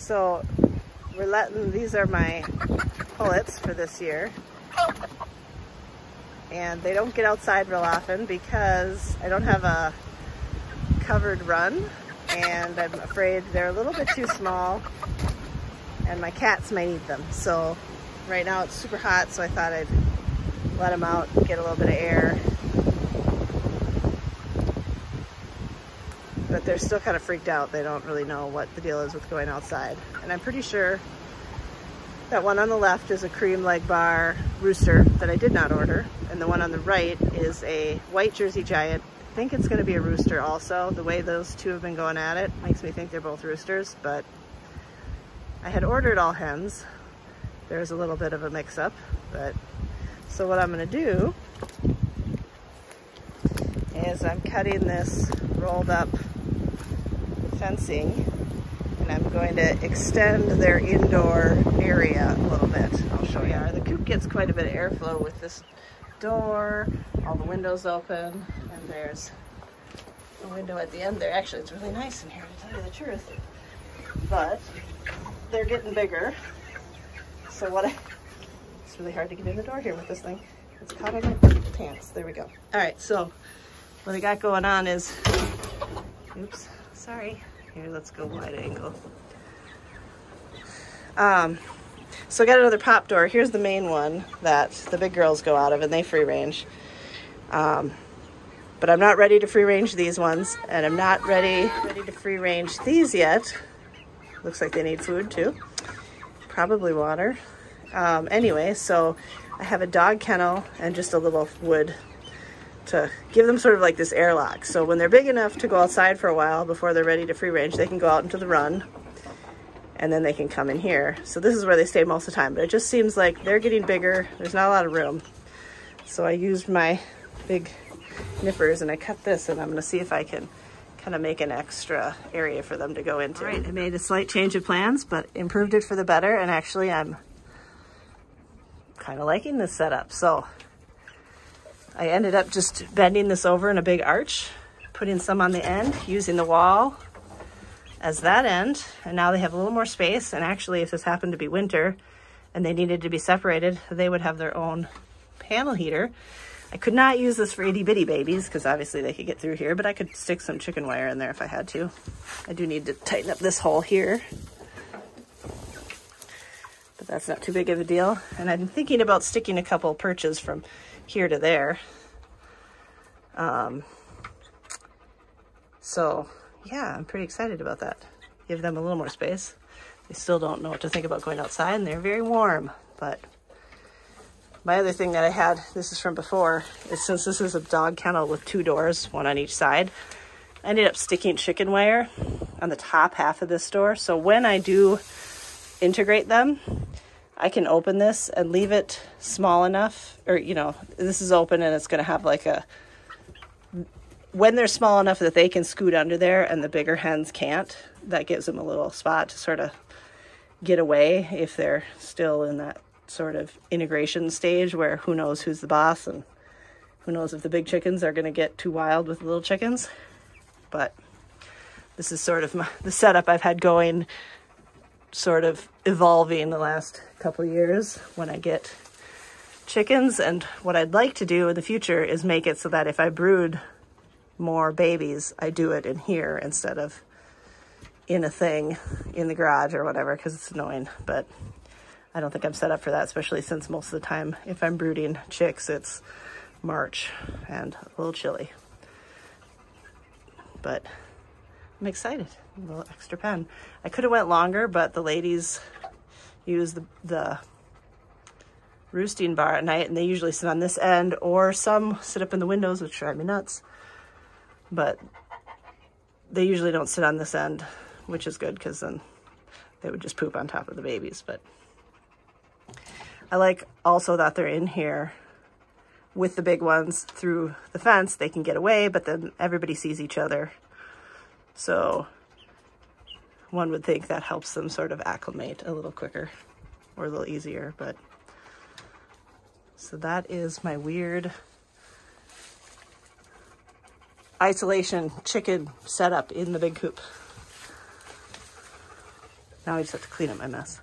So these are my pullets for this year. And they don't get outside real often because I don't have a covered run, and I'm afraid they're a little bit too small and my cats might eat them. So right now it's super hot, so I thought I'd let them out, get a little bit of air. But they're still kind of freaked out. They don't really know what the deal is with going outside. And I'm pretty sure that one on the left is a cream leg bar rooster that I did not order. And the one on the right is a white Jersey Giant. I think it's gonna be a rooster also. The way those two have been going at it makes me think they're both roosters, but I had ordered all hens. There's a little bit of a mix-up, but so what I'm gonna do is I'm cutting this rolled up fencing, and I'm going to extend their indoor area a little bit. I'll show you. The coop gets quite a bit of airflow with this door, all the windows open, and there's a window at the end there. Actually, it's really nice in here, to tell you the truth. But they're getting bigger. So it's really hard to get in the door here with this thing. It's caught on my pants. There we go. All right, so what I got going on is, oops, sorry. Here, let's go wide angle. So I got another pop door. Here's the main one that the big girls go out of, and they free range. But I'm not ready to free range these ones, and I'm not ready to free range these yet. Looks like they need food too. Probably water. Anyway, so I have a dog kennel and just a little wood to give them sort of like this airlock. So when they're big enough to go outside for a while before they're ready to free range, they can go out into the run, and then they can come in here. So this is where they stay most of the time, but it just seems like they're getting bigger. There's not a lot of room. So I used my big nippers and I cut this, and I'm gonna see if I can kind of make an extra area for them to go into. All right, I made a slight change of plans, but improved it for the better, and actually I'm kind of liking this setup. So I ended up just bending this over in a big arch, putting some on the end, using the wall as that end, and now they have a little more space. And actually, if this happened to be winter and they needed to be separated, they would have their own panel heater. I could not use this for itty bitty babies because obviously they could get through here, but I could stick some chicken wire in there if I had to. I do need to tighten up this hole here, but that's not too big of a deal. And I'm thinking about sticking a couple perches from here to there. So yeah, I'm pretty excited about that. Give them a little more space. They still don't know what to think about going outside, and they're very warm. But my other thing that I had, this is from before, is since this is a dog kennel with two doors, one on each side, I ended up sticking chicken wire on the top half of this door. So when I do integrate them, I can open this and leave it small enough, or, you know, this is open and it's going to have like a, when they're small enough that they can scoot under there and the bigger hens can't, that gives them a little spot to sort of get away if they're still in that sort of integration stage where who knows who's the boss, and who knows if the big chickens are going to get too wild with the little chickens. But this is sort of the setup I've had going, sort of evolving the last couple of years when I get chickens. And what I'd like to do in the future is make it so that if I brood more babies, I do it in here instead of in a thing in the garage or whatever, because it's annoying. But I don't think I'm set up for that, especially since most of the time if I'm brooding chicks, it's March and a little chilly. But I'm excited. A little extra pen. I could have went longer, but the ladies use the roosting bar at night, and they usually sit on this end, or some sit up in the windows, which drive me nuts. But they usually don't sit on this end, which is good because then they would just poop on top of the babies. But I like also that they're in here with the big ones through the fence. They can get away, but then everybody sees each other. So one would think that helps them sort of acclimate a little quicker or a little easier. But so that is my weird isolation chicken setup in the big coop. Now I just have to clean up my mess.